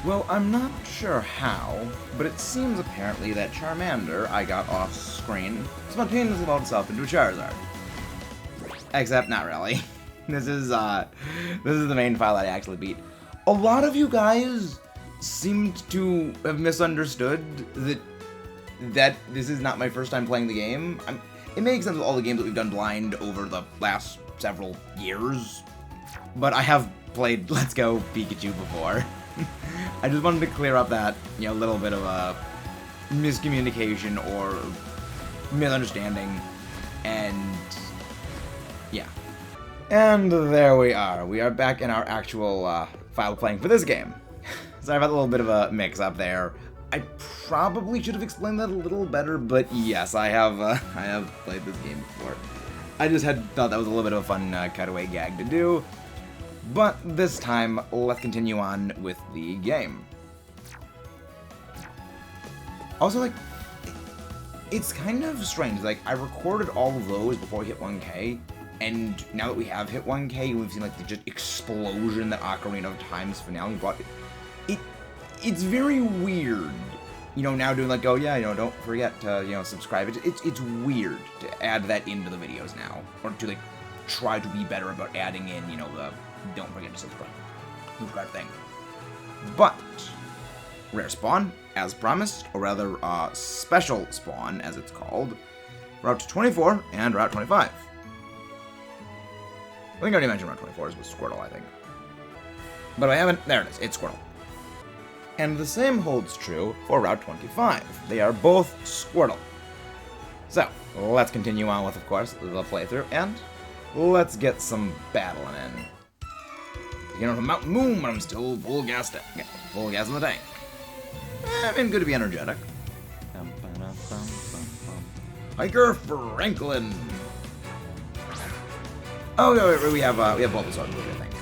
Well, I'm not sure how, but it seems apparently that Charmander I got off screen spontaneously evolved itself into a Charizard. Except not really. This is the main file that I actually beat. A lot of you guys seemed to have misunderstood that this is not my first time playing the game. It makes sense with all the games that we've done blind over the last several years, but I have played Let's Go Pikachu before. I just wanted to clear up that, little bit of a miscommunication or misunderstanding, and yeah. And there we are. We are back in our actual file playing for this game. Sorry about a little bit of a mix-up there. I probably should have explained that a little better, but yes, I have played this game before. I just thought that was a little bit of a fun cutaway gag to do. But this time, let's continue on with the game. Also, it's kind of strange. I recorded all of those before we hit 1K, and now that we have hit 1K, we've seen, the just explosion that Ocarina of Time's finale brought. It's very weird, now doing oh yeah, don't forget to, subscribe. It's weird to add that into the videos now, or to, try to be better about adding in, the don't forget to subscribe thing. But rare spawn, as promised, or rather, special spawn, as it's called, Route 24 and Route 25. I think I already mentioned Route 24 was Squirtle, I think. But if I haven't, there it is, it's Squirtle. And the same holds true for Route 25. They are both Squirtle. So, let's continue on with, of course, the playthrough, and let's get some battling in. From Mountain Moon, but I'm still full gas in the tank. And good to be energetic. Hiker Franklin. Oh, no, we have Bulbasaur, I think.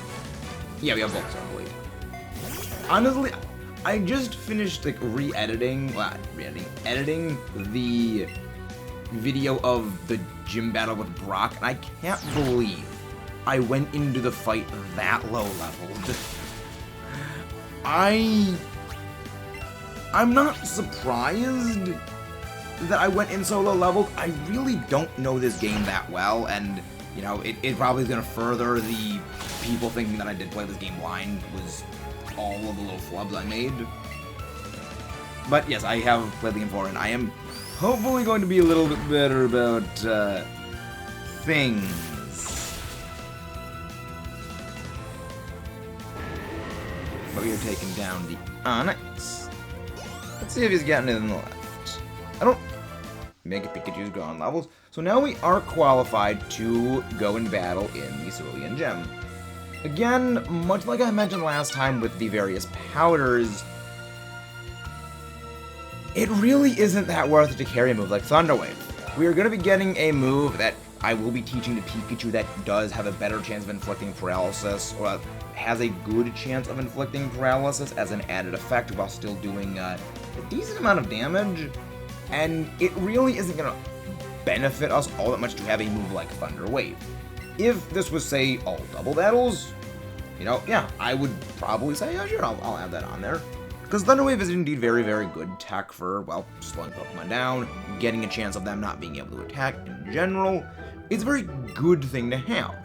Yeah, we have Bulbasaur, I believe. Honestly, I just finished editing the video of the gym battle with Brock, and I can't believe I went into the fight that low leveled. I'm not surprised that I went in so low leveled. I really don't know this game that well, and it probably is gonna further the people thinking that I did play this game blind was all of the little flubs I made. But yes, I have played the game before, and I am hopefully going to be a little bit better about things. But we are taking down the Onyx. Let's see if he's got anything left. I don't Mega Pikachu's gone levels. So now we are qualified to go and battle in the Cerulean Gym. Again, much like I mentioned last time with the various powders, it really isn't that worth it to carry a move like Thunder Wave. We are going to be getting a move that I will be teaching to Pikachu that does have a better chance of inflicting paralysis, or has a good chance of inflicting paralysis as an added effect while still doing a decent amount of damage. And it really isn't going to benefit us all that much to have a move like Thunder Wave. If this was, say, all double battles, yeah, I would probably say, yeah, sure, I'll add that on there. Because Thunder Wave is indeed very, very good tech for, well, slowing Pokemon down, getting a chance of them not being able to attack in general. It's a very good thing to have.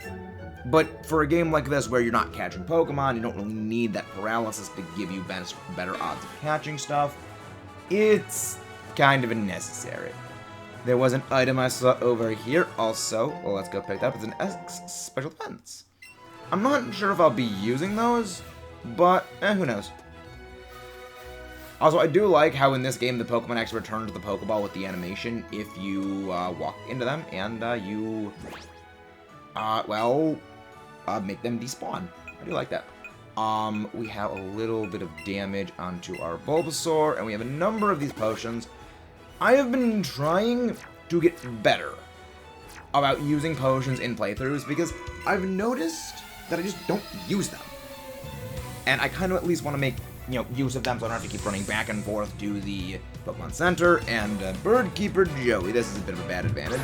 But for a game like this where you're not catching Pokemon, you don't really need that paralysis to give you better odds of catching stuff, it's kind of unnecessary. There was an item I saw over here also. Well, let's go pick that up. It's an X Special Defense. I'm not sure if I'll be using those, but who knows. Also, I do like how in this game the Pokemon actually return to the Pokeball with the animation if you walk into them and you, make them despawn. I do like that. We have a little bit of damage onto our Bulbasaur, and we have a number of these potions. I have been trying to get better about using potions in playthroughs because I've noticed that I just don't use them. And I kind of at least want to make use of them so I don't have to keep running back and forth to the Pokemon Center. And Bird Keeper Joey, this is a bit of a bad advantage.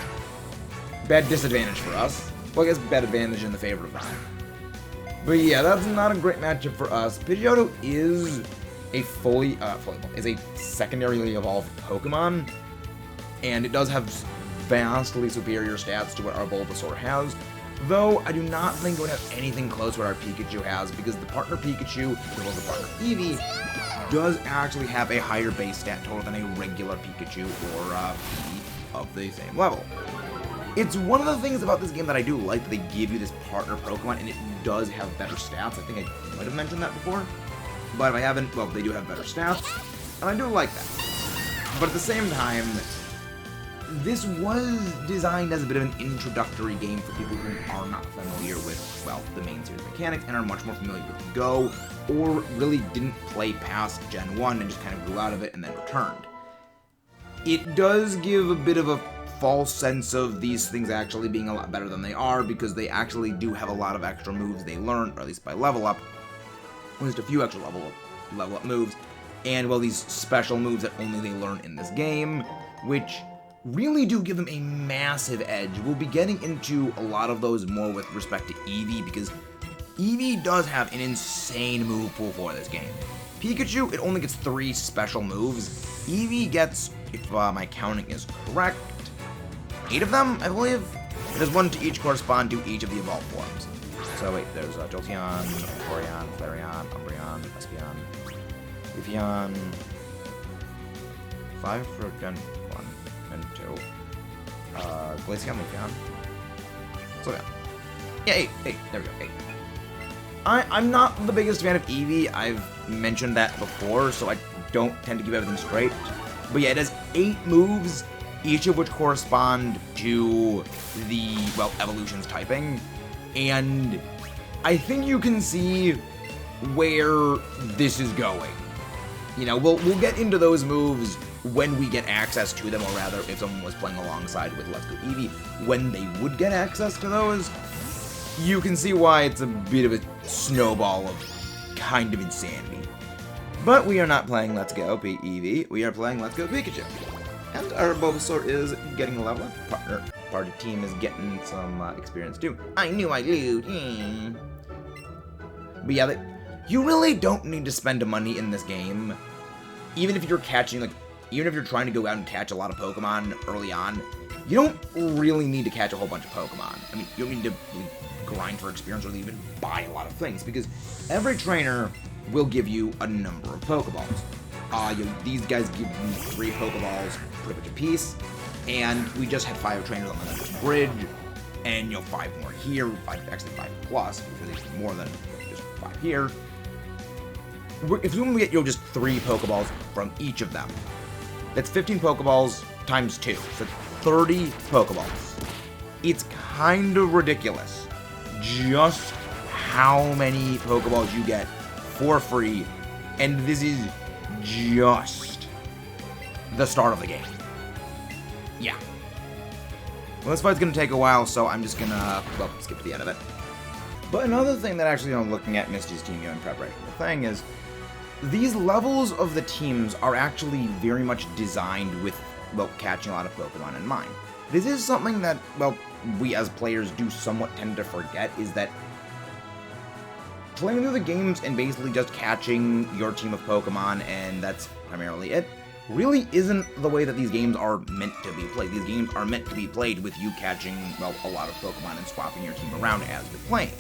Bad disadvantage for us. Well, I guess bad advantage in the favor of them. But yeah, that's not a great matchup for us. Pidgeotto is a is a secondarily evolved Pokemon, and it does have vastly superior stats to what our Bulbasaur has, though I do not think it would have anything close to what our Pikachu has, because the partner Pikachu, as well as the partner Eevee, does actually have a higher base stat total than a regular Pikachu or Eevee of the same level. It's one of the things about this game that I do like, that they give you this partner Pokemon, and it does have better stats. I think I might have mentioned that before, but if I haven't, well, they do have better stats, and I do like that. But at the same time, this was designed as a bit of an introductory game for people who are not familiar with, well, the main series mechanics, and are much more familiar with Go, or really didn't play past Gen 1 and just kind of grew out of it and then returned. It does give a bit of a false sense of these things actually being a lot better than they are, because they actually do have a lot of extra moves they learn, or at least by level up, at least a few extra level up moves, and, well, these special moves that only they learn in this game, which really do give them a massive edge. We'll be getting into a lot of those more with respect to Eevee, because Eevee does have an insane move pool for this game. Pikachu, it only gets 3 special moves. Eevee gets, if my counting is correct, 8 of them, I believe. It has 1 to each correspond to each of the evolved forms. So wait, there's Jolteon, Vaporeon, Flareon, Umbreon, Espeon, Leafeon, 5 for Gen 1 and 2, Glaceon, Leafeon. So yeah, 8, there we go, 8. I'm not the biggest fan of Eevee. I've mentioned that before, so I don't tend to keep everything straight. But yeah, it has 8 moves, each of which correspond to the, well, evolution's typing. And I think you can see where this is going. You know, we'll get into those moves when we get access to them, or rather, if someone was playing alongside with Let's Go Eevee, when they would get access to those. You can see why it's a bit of a snowball of kind of insanity. But we are not playing Let's Go Eevee, we are playing Let's Go Pikachu. And our Bulbasaur is getting a level up. Party team is getting some experience too. I knew I'd lose. But yeah, you really don't need to spend money in this game. Even if you're catching, even if you're trying to go out and catch a lot of Pokemon early on, you don't really need to catch a whole bunch of Pokemon. I mean, you don't need to grind for experience or even buy a lot of things, because every trainer will give you a number of Pokeballs. These guys give you 3 Pokeballs pretty much a piece, and we just had 5 trainers on the next bridge, and 5 more here, 5 plus, because there's more than just 5 here. If we get just 3 Pokeballs from each of them, that's 15 Pokeballs times 2, so 30 Pokeballs. It's kind of ridiculous just how many Pokeballs you get for free, and this is just the start of the game. Yeah. Well, this fight's gonna take a while, so I'm just gonna, well, skip to the end of it. But another thing that actually, I'm looking at Misty's team here in preparation for the thing is, these levels of the teams are actually very much designed with, well, catching a lot of Pokemon in mind. This is something that, well, we as players do somewhat tend to forget, is that playing through the games and basically just catching your team of Pokemon, and that's primarily it, really isn't the way that these games are meant to be played. These games are meant to be played with you catching, well, a lot of Pokemon and swapping your team around as you're playing.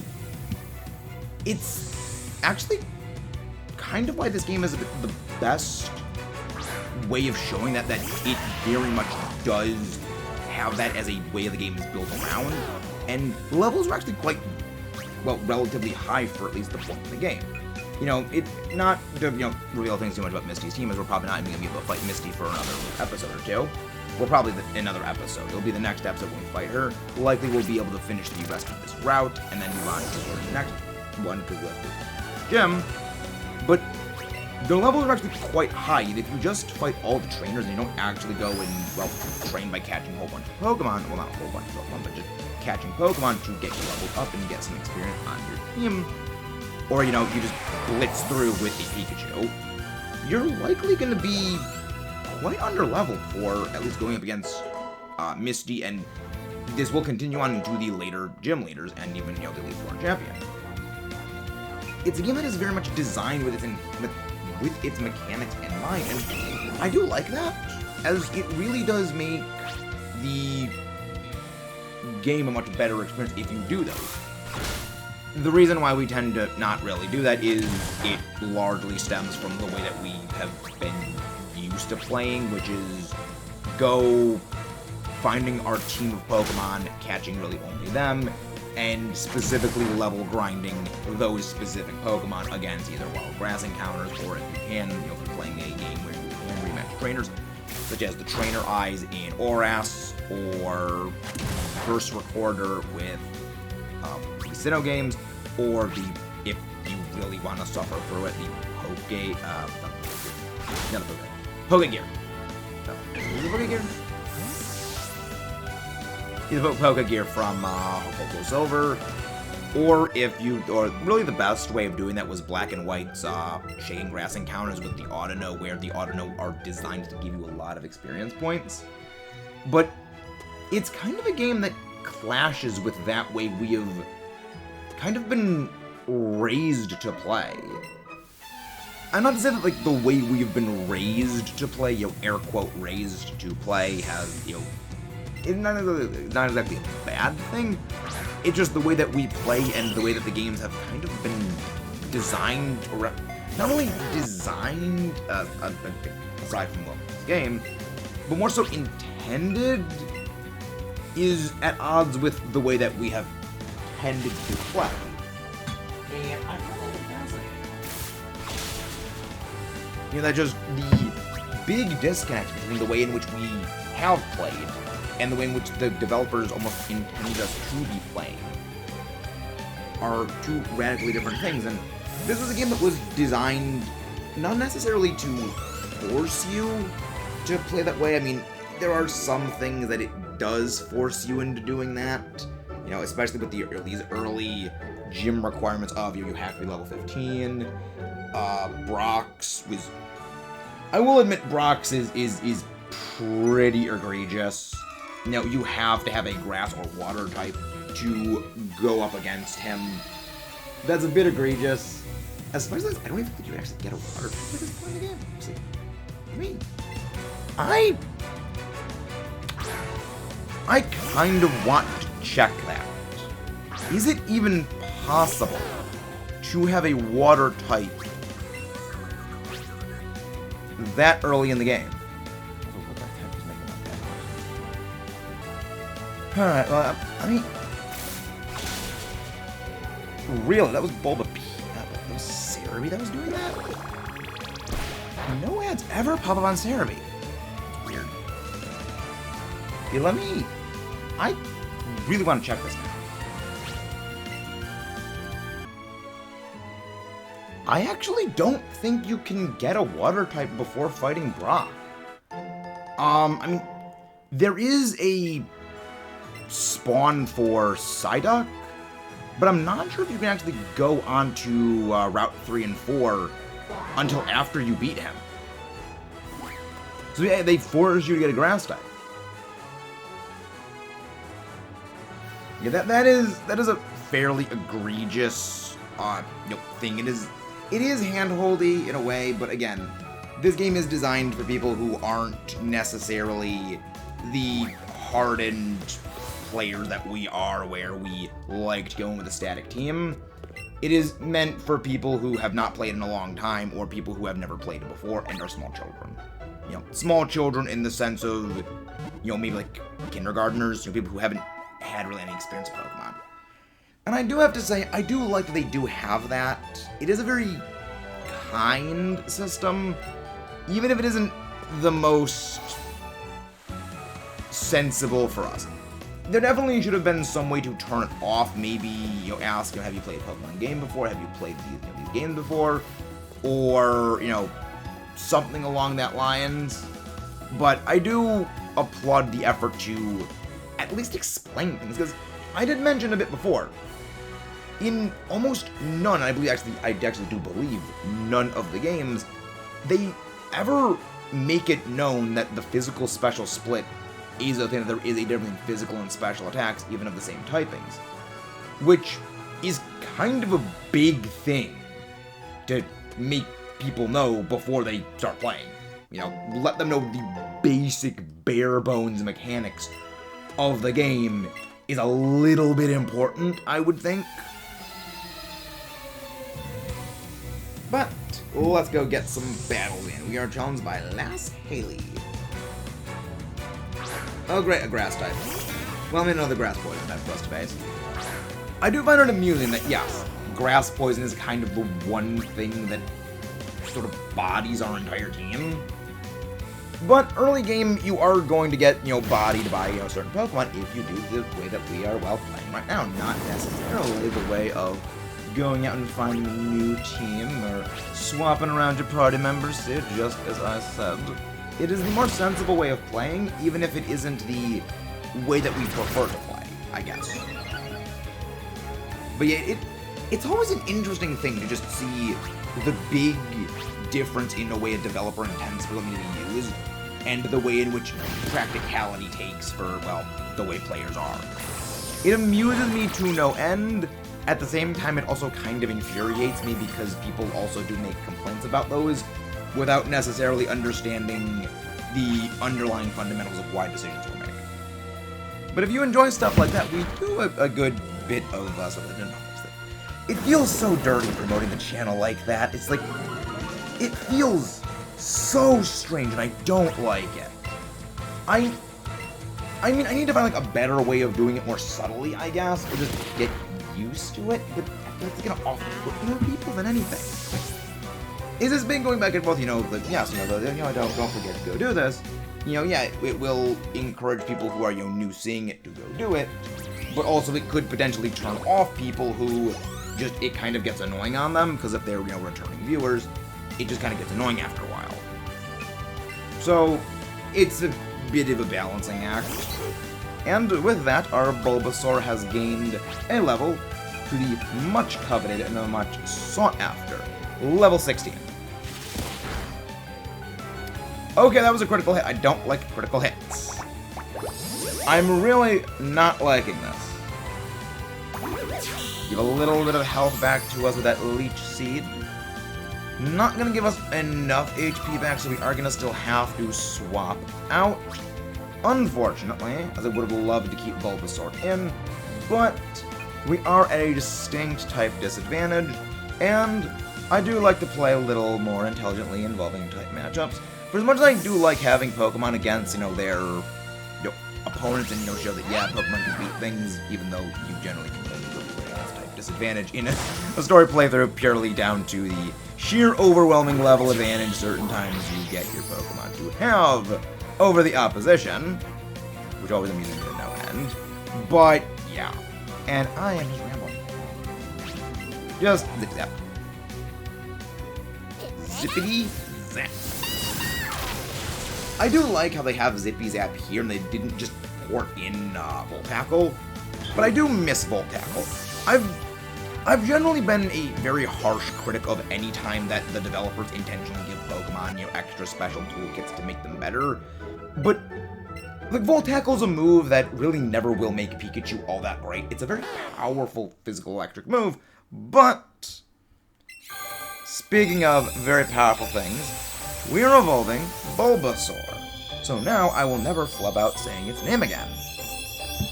It's actually kind of why this game is the best way of showing that it very much does have that as a way the game is built around, and the levels are actually quite, well, relatively high for at least the point of the game. It's not to, reveal things too much about Misty's team, as we're probably not even going to be able to fight Misty for another episode or 2. Well, probably another episode. It'll be the next episode when we fight her. Likely we'll be able to finish the rest of this route, and then move on to the next one, because we have the gym. But the levels are actually quite high, and if you just fight all the trainers and you don't actually go and, well, train by catching a whole bunch of Pokemon, well, not a whole bunch of Pokemon, but just catching Pokemon to get your level up and get some experience on your team, or, you just blitz through with a Pikachu, you're likely going to be quite under-leveled for at least going up against Misty, and this will continue on into the later gym leaders and even, the Elite Four champion. It's a game that is very much designed with with its mechanics in mind, and I do like that, as it really does make the game a much better experience if you do those. The reason why we tend to not really do that is it largely stems from the way that we have been used to playing, which is go finding our team of Pokemon, catching really only them, and specifically level grinding those specific Pokemon against either wild grass encounters, or if you can, if you're playing a game where you can rematch trainers, such as the Trainer Eyes in Oras, or First Recorder with the Sinnoh games, or if you really want to suffer through it, the Pokegear. No, is it Pokegear? Either Pokegear from Hokkaido Silver, or really the best way of doing that was Black and White's Shaking Grass encounters with the Audino, where the Audino are designed to give you a lot of experience points. But it's kind of a game that clashes with that way we have kind of been raised to play. I'm not to say that, like, the way we've been raised to play, air quote, raised to play, has, it's not exactly a bad thing. It's just the way that we play and the way that the games have kind of been designed, or not only designed, aside from this game, but more so intended, is at odds with the way that we have tended to play. And I find that fascinating. That just the big disconnect between the way in which we have played and the way in which the developers almost intended us to be playing are two radically different things. And this was a game that was designed not necessarily to force you to play that way. I mean, there are some things that it does force you into doing that, especially with these early gym requirements of you have to be level 15. Brock's was, I will admit, Brock's is pretty egregious. You have to have a grass or water type to go up against him. That's a bit egregious. Especially, I don't even think you can actually get a water type at this point in the game. I kind of want to check that. Is it even possible to have a water type that early in the game? Alright, well, I mean, really, that was Bulbapedia, that was Cerebi that was doing that? No ads ever pop up on Cerebi. Weird. Okay, I really want to check this now. I actually don't think you can get a water type before fighting Brock. I mean, there is a spawn for Psyduck, but I'm not sure if you can actually go onto Route 3 and 4 until after you beat him. So yeah, they force you to get a grass type. Yeah, that is a fairly egregious thing. It is handholdy in a way, but again, this game is designed for people who aren't necessarily the hardened players that we are, where we like to go in with a static team. It is meant for people who have not played in a long time, or people who have never played it before and are small children. Small children in the sense of, maybe like kindergartners, people who haven't had really any experience with Pokemon. And I do have to say, I do like that they do have that. It is a very kind system, even if it isn't the most sensible for us. There definitely should have been some way to turn it off. Maybe, ask, have you played a Pokemon game before? Have you played these games before? Or, something along that lines. But I do applaud the effort to at least explain things, because I did mention a bit before, in almost none, I actually do believe none of the games, they ever make it known that the physical special split is a thing, that there is a difference in physical and special attacks, even of the same typings. Which is kind of a big thing to make people know before they start playing. You know, let them know the basic bare bones mechanics of the game is a little bit important, I would think. But let's go get some battles in. We are challenged by Lass Haley. Oh great, a grass type. Well, I mean another grass poison type for us to face. I do find it amusing that, yes, grass poison is kind of the one thing that sort of bodies our entire team. But early game, you are going to get, bodied by, certain Pokemon if you do the way that we are, playing right now. Not necessarily the way of going out and finding a new team or swapping around your party members, just as I said. It is the more sensible way of playing, even if it isn't the way that we prefer to play, I guess. But yeah, it's always an interesting thing to just see the big difference in the way a developer intends for them to be used, and the way in which practicality takes for, the way players are. It amuses me to no end. At the same time, it also kind of infuriates me because people also do make complaints about those without necessarily understanding the underlying fundamentals of why decisions were made. But if you enjoy stuff like that, we do a good bit of sort of it feels so dirty promoting the channel like that. It's like, it feels so strange and I don't like it. I mean, I need to find a better way of doing it more subtly, I guess, or just get used to it, but I feel like it's gonna off-put more people than anything. Is this been going back and forth, don't forget to go do this. Yeah, it will encourage people who are, new seeing it to go do it, but also it could potentially turn off people who it kind of gets annoying on them, because if they're, returning viewers, it just kind of gets annoying after a while. So, it's a bit of a balancing act. And with that, our Bulbasaur has gained a level to the much coveted and much sought after level 16. Okay, that was a critical hit. I don't like critical hits. I'm really not liking this. Give a little bit of health back to us with that Leech Seed. Not gonna give us enough HP back, so we are gonna still have to swap out. Unfortunately, as I would have loved to keep Bulbasaur in, but we are at a distinct type disadvantage, and I do like to play a little more intelligently involving type matchups. For as much as I do like having Pokemon against, their opponents and, show that, yeah, Pokemon can beat things, even though you generally can only really play against type disadvantage in a story playthrough purely down to the sheer overwhelming level advantage certain times you get your Pokemon to have over the opposition, which always amuses me to no end. But, yeah. And I am just rambling. Just zip-zap. Zippity-zap. I do like how they have Zippy Zap here, and they didn't just port in Volt Tackle, but I do miss Volt Tackle. I've generally been a very harsh critic of any time that the developers intentionally give Pokemon, extra special toolkits to make them better. But Volt Tackle's a move that really never will make Pikachu all that great. It's a very powerful physical electric move, but speaking of very powerful things, we're evolving Bulbasaur. So now I will never flub out saying its name again,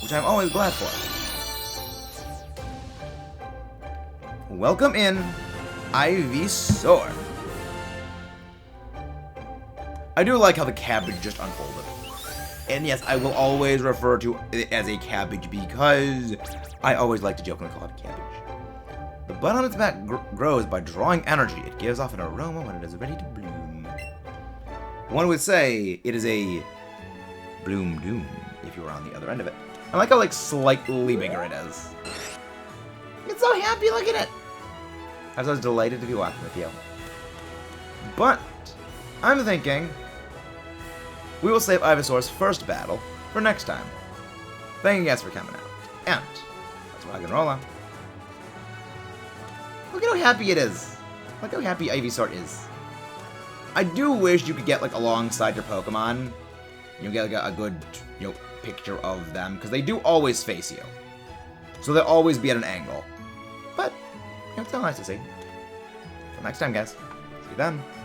which I'm always glad for. Welcome in, Ivysaur. I do like how the cabbage just unfolded. And yes, I will always refer to it as a cabbage because I always like to jokingly call it a cabbage. The bud on its back grows by drawing energy. It gives off an aroma when it is ready to bloom. One would say it is a bloom doom if you were on the other end of it. I like how slightly bigger it is. It's so happy, look at it! I was delighted to be walking with you. But I'm thinking we will save Ivysaur's first battle for next time. Thank you guys for coming out. And let's rock and roll on. Look at how happy it is. Look how happy Ivysaur is. I do wish you could get alongside your Pokemon, get a good picture of them, because they do always face you. So they'll always be at an angle. But it's still nice to see. Till next time, guys. See you. you then.